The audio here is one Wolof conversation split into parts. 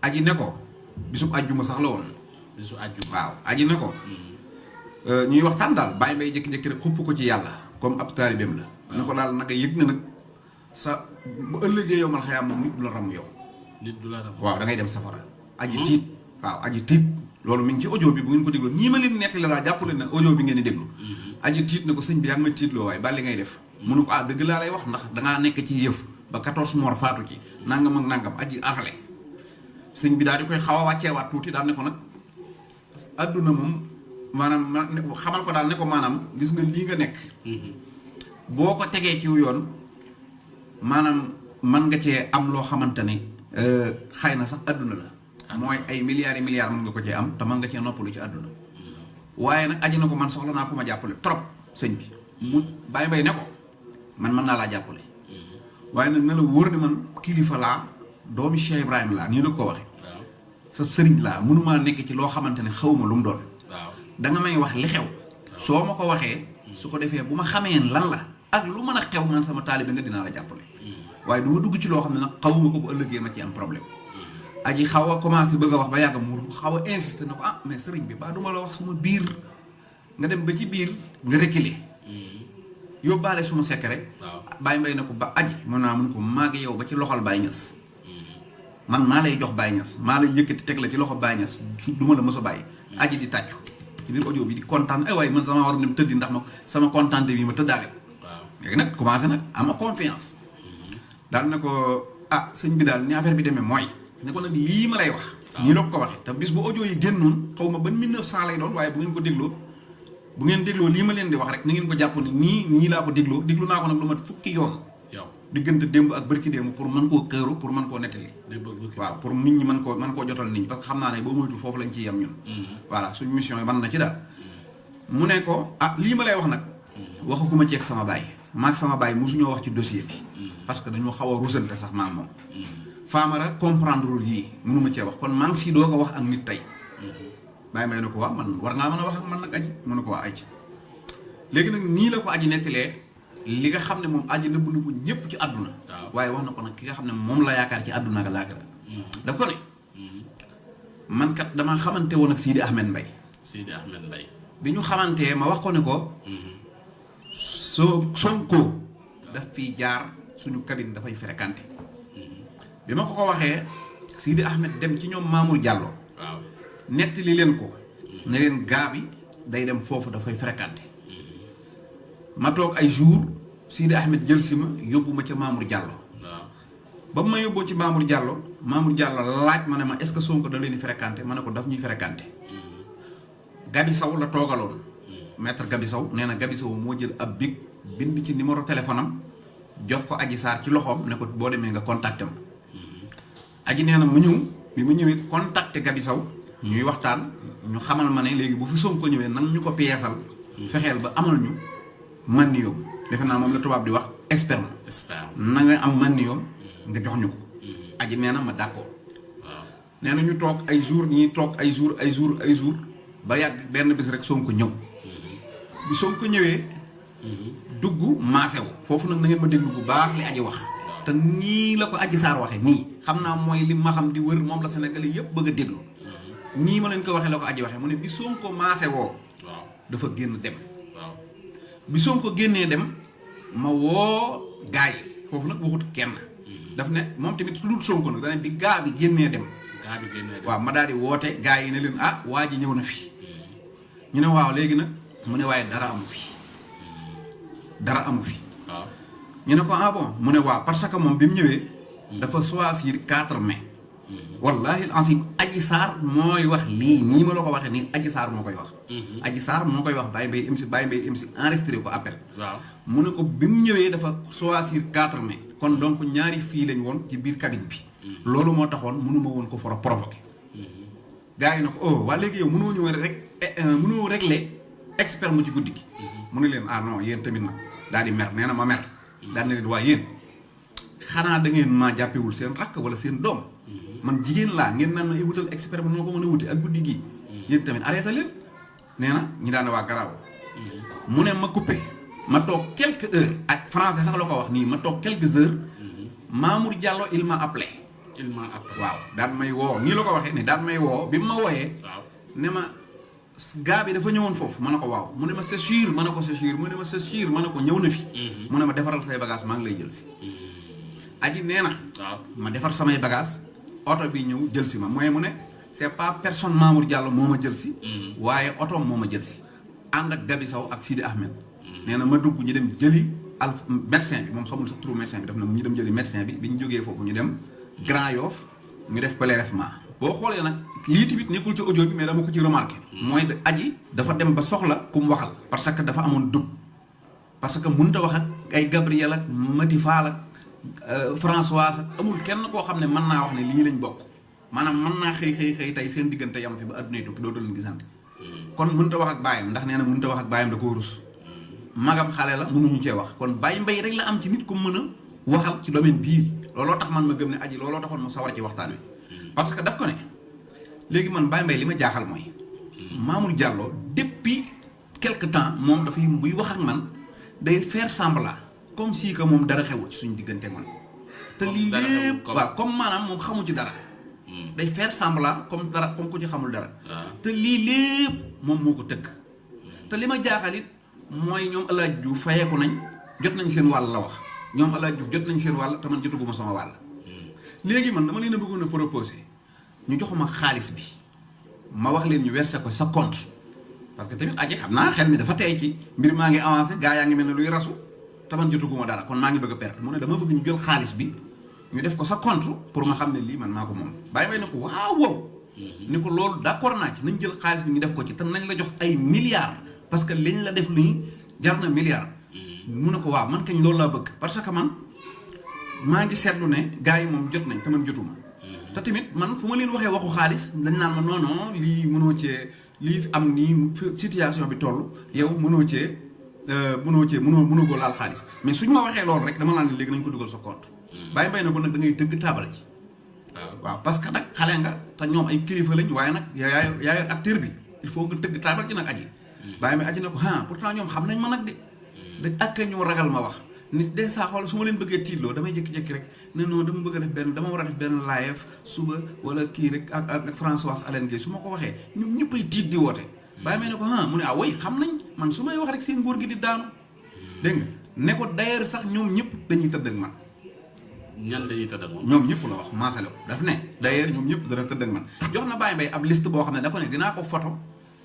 aji ne ko bisub àjjuma sax la woon. bisu àjjuma waaw aji ne ko. ñuy waxtaan daal bàyyi may jékki-jékki rek xupp ko ci yàlla comme ab taalibeem la. ne ko daal naka yëg na nag sa bu ëllëgee yow mal xayaam moom nit du la ram yow. nit du la ram waaw da ngay dem safara. aji tiit waaw aji tiit. loolu mi ngi ci audio bi bu ngeen ko déglu nii ma leen nettali laa jàpp leen ne audio bi ngeen di déglu. aji tiit na ko sëñ bi yaa ngi ma tiitloo waaye ba li ngay def. mu ne ko ah dëgg laa lay wax ndax dangaa nekk ci yëf ba 14 moor faatu ci nangam ak nangam aji arale sëñ bi daal di koy xaw a wàcceewaat tuuti daal ne ko nag adduna moom maanaam xamal ko daal ne ko maanaam gis nga lii nga nekk. boo ko tegee ci yoon maanaam mën nga cee am loo xamante ne xëy na sax adduna la. mooy ay milliards yi milliards mën nga ko cee am te mën nga cee noppalu ci àdduna waaye nag aji na ko man soxla naa ko ma jàppale trop sëñ bi mu bàyyi mbay ne ko man mën naa laa jàppale waaye nag na la wóor ne man kilifa laa doomi Cheikh Ibrahima laa nii la ko waxe sa sëriñ laa mënumaa nekk ci loo xamante ne xawma lu mu doon da nga may wax li xew soo ma ko waxee su ko defee bu ma xamee lan la ak lu mën a xew man sama taalibe nga dinaa la jàppale waaye du ma dugg ci loo xam ne nag xawuma ko bu ëllëgee ma ci am problème aji xaw a commencé bëgg a wax ba yàgg mu xaw a insister na ko ah mais sëriñ bi baa duma la wax suma biir nga dem ba ci biir nga reculer yóbbaale suma secret bàyyi mbay na ko ba aji mën naa mun ko maag yow ba ci loxol Baye Niass man maa lay jox Baye Niass maa lay yëkkati teg la ci loxo Baye Niass su duma la mës a bàyyi aji di tàccu ci biir audio bi di kontaan ay waaye man sama war a dem tëddi ndax ma sama kontaante bi ma tëddaale ko léegi nag commencé nag ama confiance daal na ko ah sëñ bi daal ni affaire bi demee mooy ne ko nag lii ma lay wax nii la ko waxee te bis bu audio yi génnoon xaw ma ban 1900 lay doon waaye bu ngeen ko dégloo bu ngeen dégloo lii ma leen di wax rek ni ngeen ko jàpp ni nii laa ko dégloo déglu naa ko nag lu mat fukki yoon yow diggante démb ak bërki démb pour mën koo këru pour mën koo nettali waaw pour nit ñi mën koo jotal nit ñi parce que xam naa ne boo moytul foofu lañ ciy yem ñun voilà suñu mission yi mën na ci daal mu ne ko ah lii ma lay wax nag waxaguma ceeg sama baay maag sama baay mosuñoo wax ci dossier bi parce que dañoo xaw a rusante sax maag moom Famara comprendre yii mënuma cee wax kon maa ngi si doog a wax ak nit tey bàyyi may ne ko waa man war ngaa mën a wax ak man nag aji mu ne ko waa aji léegi nag nii la ko aji nettalee li nga xam ne moom aji nëbb na ko ñëpp ci àdduna waaye wax na ko nag ki nga xam ne moom la yaakaar ci àdduna ak laaxira daf ko ne man kat damaa xamante woon ak Sidi Ahmed Mbaye bi ñu xamantee ma wax ko ne ko Sonko daf fiy jaar suñu cabine dafay fréquenté bi ma ko waxee Sidi Ahmed dem ci ñoom Mamour Diallo nettali leen ko ne leen gaa bi day dem foofu dafay fréquenté ma toog ay jour Sidi Ahmed jël si ma yóbbu ma ca Mamour Diallo ba ma yóbboo ci Mamour Diallo laaj ma ne ma est-ce que Sonko da leen di fréquenté ma ne ko daf ñuy fréquenté Gabi Sow la toogaloon maître Gabi Sow nee na Gabi Sow moo jël ab big bind ci numéro téléphone am jox ko Adji Sarr ci loxoom ne ko boo demee nga contacté ma aji nee na mu ñëw bi mu ñëwee contacté Gabi Sow ñuy waxtaan ñu xamal ma ne léegi bu fi Sonko ñëwee nan ñu ko piyeesal fexeel ba amal ñu man ni yoom defe naa moom la tubaab di wax expert na nga am man ni yoom nga jox ñu ko aji nee na ma d'accord nee na ñu toog ay jour ñuy toog ay jour ba yàgg benn bis rek Sonko ñëw bi Sonko ñëwee dugg maasew foofu nag na ngeen ma déglu bu baax li aji wax te nii la ko Adji Sarr waxee nii xam naa mooy li ma xam di wër moom la Sénégalais yëpp bëgg a déglu nii ma leen ko waxee la ko Adji waxee mu ne bi Sonko maase woo dafa génn dem bi Sonko génnee dem ma woo gaa yi foofu nag waxut kenn daf ne moom tamit su dul Sonko nag dana bi gaa bi génnee dem waaw ma daal di woote gaa yi ne leen ah waa ji ñëw na fi ñu ne waaw léegi nag mu ne waaye dara amu fi ñu ne ko ah bon mu ne waaw parce que moom bi mu ñëwee dafa choisir 4 mai wallahi asim Adji Sarr mooy wax lii nii ma la ko waxee nii Adji Sarr moo koy wax Adji Sarr moo koy wax Baye Mbaye MC enregistré ko appel mu ne ko bi mu ñëwee dafa choisir 4 mai kon donc ñaari fii lañ woon ci biir cabine bi loolu moo taxoon mënuma woon ko for a provoqué gars yi na ko oh waa léegi yow mënoo ñëw rek mënoo régler expert mu ci guddi gi mu ne leen ah non yéen tamit nag daal di mer nee na ma mer daal ne leen waa yéen xanaa da ngeen maa jàppewul seen rakk wala seen doom man jigéen laa ngeen naan ma wutal expert ba noo ko mën a wuti ak guddi gii yéen tamit arrêté leen nee na ñi daan waa garaaw mu ne ma coupé ma toog quelques heures ak français sax la ko wax nii ma toog quelques heures Mamour Diallo il m'a appelé il m'a appelé. waaw daan may woo nii la ko waxee ne daan may woo bi mu ma wooyee. waaw ne ma gaa bi dafa ñëwoon foofu ma ne ko waaw mu ne ma c'est sûr ma ne ko c'est sûr mu ne ma c'est sûr ma ne ko ñëw na fi. mu ne ma defaral say bagage maa ngi lay jël si. aji nee na. waaw ma defar samay bagage oto bi ñëw jël si ma mooy mu ne c'est pas personne Mamour Diallo moo ma jël si. waaye otoom moo ma jël si. ànd ak Gabi Sow ak Sidi Ahmed. nee na ma dugg ñu dem jëli médecin bi moom xamul sax turu médecin bi daf na ñu dem jëli médecin bi ñu jógee foofu ñu dem Grand Yoff ñu def prélèvement boo xoolee nag lii tamit nekkul ci audio bi mais dama ko ci remarqué. mooy aji dafa dem ba soxla ku mu waxal. parce que dafa amoon dugg parce que mënut a wax ak ay Gabriel ak Mati Fall ak Françoise ak amul kenn koo xam ne mën naa wax ne lii lañ bokk maanaam mën naa xëy tey seen diggante yam fi ba addunay tukki dootu leen gisante. kon mënut a wax ak baayam ndax nee na mënut a wax ak baayam da koo rus. magam xale la mënuñu cee wax kon Baye Mbaye rek la am ci nit ku mën a waxal ci domaine bii looloo tax man ma gëm ne aji looloo taxoon mu sawar ci waxtaan wi. parce que daf ko ne léegi man Baye Mbaye li ma jaaxal mooy. Mamour Diallo depuis quelque temps moom dafay buy wax ak man day faire semblant comme si que moom dara xewul ci suñu diggante man. te lii lépp waaw comme maanaam moom xamu ci dara. day faire semblant comme dara comme ku ci xamul dara. te lii lépp moom moo ko tëgg. te li ma jaaxal it mooy ñoom El Hadj Diouf fayeeku nañ jot nañ seen wàll la wax ñoom El Hadj Diouf jot nañ seen wàll te man jotaguma sama wàll. léegi man dama leen a bëggoon a proposé ñu joxuma xaalis bi ma wax leen ñu versé ko sa compte parce que tamit aji xam naa xel mi dafa tey ci mbir maa ngi avancé gaa yaa ngi mel ne luy rasu te man jotaguma dara kon maa ngi bëgg a perte mu ne dama bëgg ñu jël xaalis bi ñu def ko sa compte pour ma xam ne lii man maa ko moom bàyyi may ne ko waaw wow ni ko loolu d'accord naa ci nañ jël xaalis bi ñu def ko ci te nañ la jox ay milliards parce que liñ la def nii jar na milliards mu ne ko waaw man kañ loolu laa bëgg parce que man maa ngi seetlu ne gars yi moom jot nañ te man jotuma te tamit man fu ma leen waxee waxu xaalis dañ naan ma non non lii mënoo cee lii am nii situation bi toll yow mënoo ko laal xaalis mais suñ ma waxee loolu rek dama naan ne léegi nañ ko dugal sa compte bàyyi mbay na ko nag da ngay tëgg taabal ci waaw parce que nag xale nga te ñoom ay kilifa lañ waaye nag yaa yor acteur bi il faut nga tëgg taabal ci nag aji bàyyi may aji na ko pourtant ñoom xam nañ ma nag de ak ñoo ragal ma wax nit de saa xool su ma leen bëggee tiitloo damay jékki-jékki rek ne non dama bëgg a def benn dama war a def benn live suba wala kii rek ak Françoise Hélène Guèye su ma ko waxee ñoom ñëppay tiit di woote bàyyi may ne ko mu ne way xam nañ man su may wax rek seen nguur gi di daanu dégg nga ne ko d'ailleurs sax ñoom ñëpp dañuy tëdd ak man ñan dañuy tëdd ak moom ñoom ñëpp la wax maasale ko daf ne d'ailleurs ñoom ñëpp dana tëdd ak man jox na Baye Mbaye ab liste boo xam ne da ko ne dinaa ko photo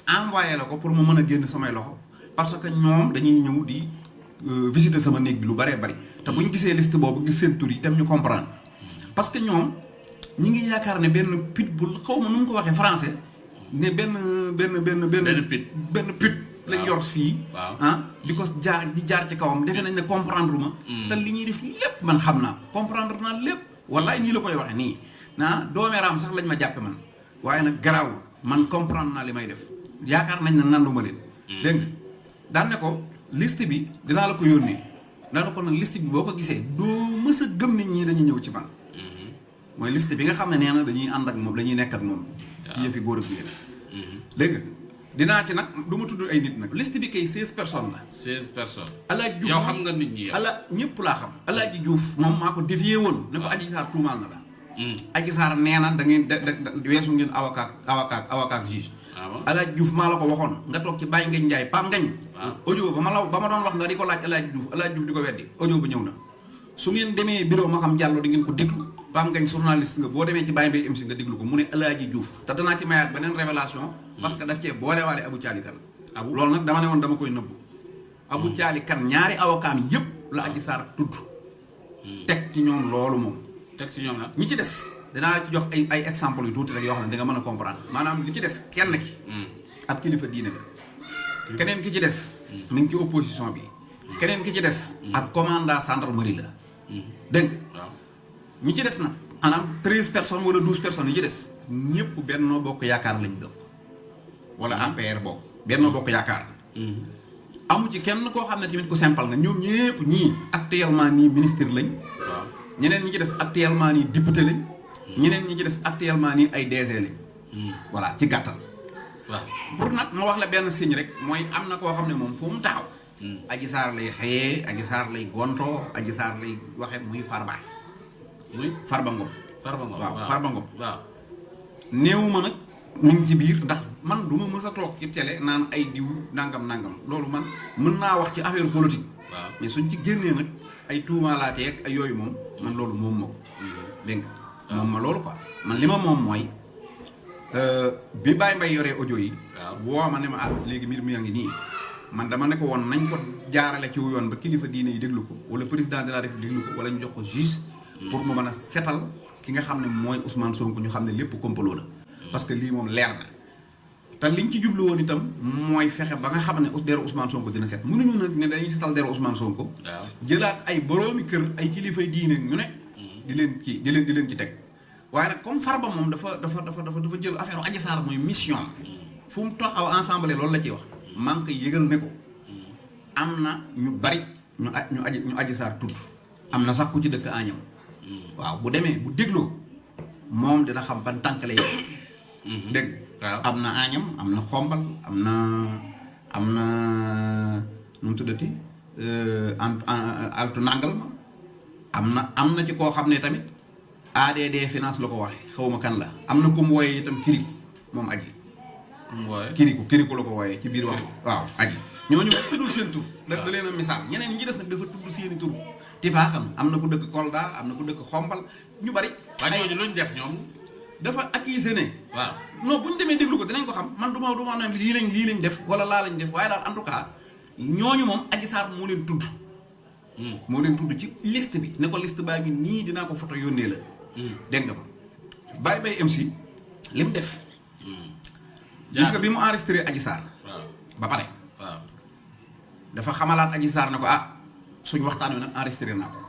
envoyé la ko pour mu mën a génn samay loxo parce que ñoom dañuy ñëw di visiter sama néeg bi lu bëree bëri te bu ñu gisee liste boobu gis seen tur yi itam ñu comprendre parce que ñoom ñi ngi yaakaar ne benn pitbull xaw ma nu mu ko waxee français ne benn pit lañ yor fii di ko jaar ci kawam defe nañ ne comprendre ma te li ñuy def lépp man xam naa comprendre naa lépp wallaay nii la koy waxee nii doomeeraam sax lañ ma jàppe man waaye nag garaawul man comprendre naa li may def yaakaar nañ ne nanduma leen dégg nga daan ne ko liste bi dinaa la ko yónnee daan ne ko nag liste bi boo ko gisee doo mës a gëm nit ñi dañuy ñëw ci man mooy liste bi nga xam ne nee na dañuy ànd ak moom dañuy nekk ak moom ci yëfi góor ak jigéen dégg nga dinaa ci nag du ma tudd ay nit nag liste bi kay 16 personnes la 16 personnes Alaaji Diouf yow xam nga nit ñi yow ñëpp laa xam Alaaji Diouf moom maa ko défier woon ne ko Adji Sarr tuumaal na la Adji Sarr nee na da ngeen weesu ngeen avocat ak juge Alaaji Diouf maa la ko waxoon nga toog ci Baye Ngagne Ndiaye Pam Ngagne audio ba ma doon wax nga di ko laaj Alaaji Diouf di ko weddi audio ba ñëw na su ngeen demee bureau ma xam Diallo di ngeen ko déglu Pam Ngagne journaliste nga boo demee ci Baye Mbaye MC nga déglu ko mu ne Alaaji Diouf te danaa ci mayaat beneen révélation parce que daf cee boolewaale Abou Thiali Kane loolu nag dama ne woon dama koy nëbbu Abou Thiali Kane ñaari avocat yëpp la Adji Sarr tudd teg ci ñoom loolu moom teg ci ñoom nag ñi ci des dinaa la ci jox ay exemple yu tuuti rek yoo xam ne da nga mën a comprendre maanaam li ci des kenn ki ab kilifa diine la keneen ki ci des mi ngi ci opposition bi keneen ki ci des ab commandant gendarmerie la dégg nga ñi ci des nag maanaam 13 personnes wala 12 personnes yi ci des ñëpp Benno Bokk Yaakaar lañ bokk wala APR bokk Benno Bokk Yaakaar amu ci kenn koo xam ne tamit ku simple nga ñoom ñëpp ñii actuellement nii ministre lañ ñeneen ñi ci des actuellement nii député lañ ñeneen ñi ci des actuellement nii ay DG lañ voilà ci gàttal waaw pour nag ma wax la benn signe rek mooy am na koo xam ne moom fu mu taxaw Adji Sarr lay xëyee Adji Sarr lay gontoo Adji Sarr lay waxe muy Farba Ngom Farba Ngom waaw Farba Ngom waaw. néewuma nag mi ngi ci biir ndax man du ma mës a toog ci télé naan ay diw nangam loolu man mën naa wax ci affaire politique. waaw mais suñ ci génnee nag ay tuumaalaatee ak ay yooyu moom man loolu moom ma ko. dégg nga moom ma loolu quoi man li ma moom mooy bi Baye Mbaye yoree audio yi. woo ma ne ma léegi mbir mi yaa ngi nii man dama ne ko woon nañ ko jaarale ci yoon ba kilifa diine yi déglu ko wala président de la République déglu ko wala ñu jox ko juge. pour mu mën a setal ki nga xam ne mooy Ousmane Sonko ñu xam ne lépp complot la. parce que lii moom leer na te liñ ci jublu woon itam mooy fexe ba nga xam ne deru Ousmane Sonko dina set mënuñu nag ne dañuy setal deru Ousmane Sonko. jëlaat ay boroomi kër ay kilifay diine ñu ne. di leen ci teg waaye nag comme Farba moom dafa jël affaire Adji Sarr mooy mission fu mu taxaw ensemble loolu la ciy wax. maa ngi koy yëgal ne ko am na ñu bari ñu Adji Sarr tudd am na sax ku ci dëkk Agnam. waaw bu demee bu dégloo moom dina xam ban tànk lay dégg am na Agnam am na xombal am na nu mu tuddati altu nangal ma am na ci koo xam ne tamit ADD finance la ko waxee xawma kan la am na ku mu wooyee itam kiriku moom aji kiriku la ko wooyee ci biir wax waaw aji ñooñu tuddul seen tur da leen a misaal ñeneen ñi des nag dafa tudd seeni tur tifaa xam am na ku dëkk Kolda am na ku dëkk xombal ñu bari waaye ñooñu luñ def ñoom dafa accusé ne waaw non bu ñu demee déglu ko dinañ ko xam man du ma ne lii lañ def wala laa lañ def waaye daal en tout cas ñooñu moom Adji Sarr moo leen tudd moo leen tudd ci liste bi ne ko liste baa ngi nii dinaa ko photo yónnee la dégg nga ma Baye Mbaye MC li mu def gis nga bi mu enregistré Adji Sarr ba pare dafa xamalaat Adji Sarr ne ko suñu waxtaan wi nag enregistré naa ko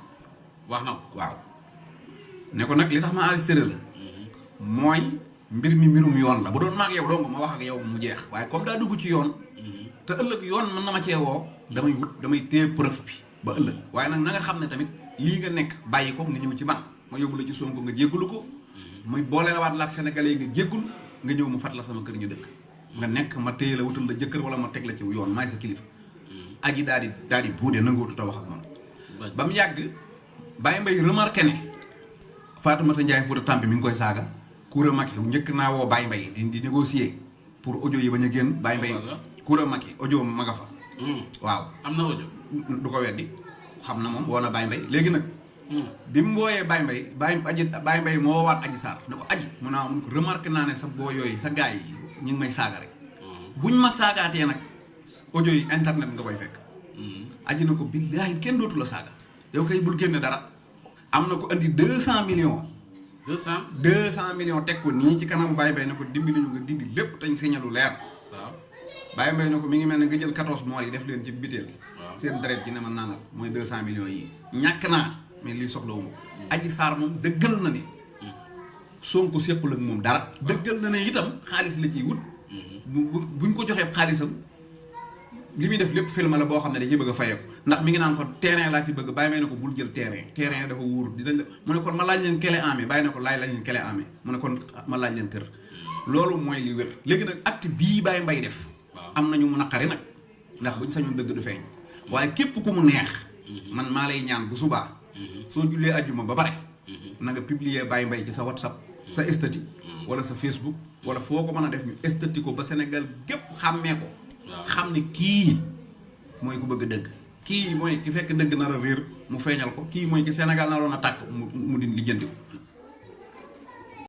wax na ko waaw ne ko nag li tax ma enregistré la mooy mbir mi mbirum yoon la bu doon maag yow dong ma wax ak yow mu jeex waaye comme daa dugg ci yoon te ëllëg yoon mën na ma cee woo damay téye preuve bi ba ëllëg waaye nag na nga xam ne tamit lii nga nekk bàyyi ko nga ñëw ci man ma yóbbu la ci Sonko nga jéggulu ko muy boole la waat la ak sénégalais yi nga jéggul nga ñëw mu fat la sama kër ñu dëkk nga nekk ma téye la wutal la jëkkër wala ma teg la ci yoon maay sa kilifa aji daal di buudee nangootu ta wax ak moom ba mu yàgg Baye Mbaye remarqué ne Fatoumata Ndiaye Fouta Tampi mi ngi koy saaga Koura Macky njëkk naa woo Baye Mbaye di négocier pour audio yi bañ a génn Baye Mbaye Koura Macky audio ma nga fa waaw am na audio du ko weddi xam na moom woo na Baye Mbaye léegi nag bi mu wooyee Baye Mbaye Baye Mbaye moo waat Adji Sarr ne ko aji mun ko remarqué naa ne sa boo yooyu sa gars yi ñu ngi may saaga rek buñ ma saagaatee nag audio yi internet nga koy fekk aji na ko billaahi kenn dootu la saaga yow kay bul génne dara am na ko andi 200 millions 200 millions teg ko nii ci kanam Baye Mbaye ne ko dimbali ñu nga dindi lépp tañ signalu leer waaw Baye Mbaye ne ko mi ngi mel ne nga jël 14 mois yi def leen ci biteel seen deret ci ne ma naanal mooy 200 millions yi ñàkk naa mais lii soxlawuma Adji Sarr moom dëggal na ne Sonko séqul ak moom dara dëggal na ne itam xaalis la ciy wut buñ ko joxee xaalisam li muy def lépp film la boo xam ne dañuy bëgg a fayeeku ndax mi ngi naan ko terrain laa ci bëgg Baye Mbaye ne ko bul jël terrain dafa wóor dinañ la mu ne kon ma laaj leen clé en main Baye ne ko laaj leen clé en main mu ne kon ma laaj leen kër loolu mooy li wér léegi nag acte bii Baye Mbaye def am nañu mu naqari nag ndax buñ sañoon dëgg du feeñ waaye képp ku mu neex man maa lay ñaan bu subaa soo jullee ajjuma ba pare na nga publier Baye Mbaye ci sa WhatsApp sa statut wala sa Facebook wala foo ko mën a def ñu statut ko ba Sénégal gépp xàmmee ko xam ne kii mooy ku bëgg dëgg kii mooy ki fekk dëgg nar a réer mu feeñal ko kii mooy ki Sénégal naroon a tàkk mu di lijjanti ko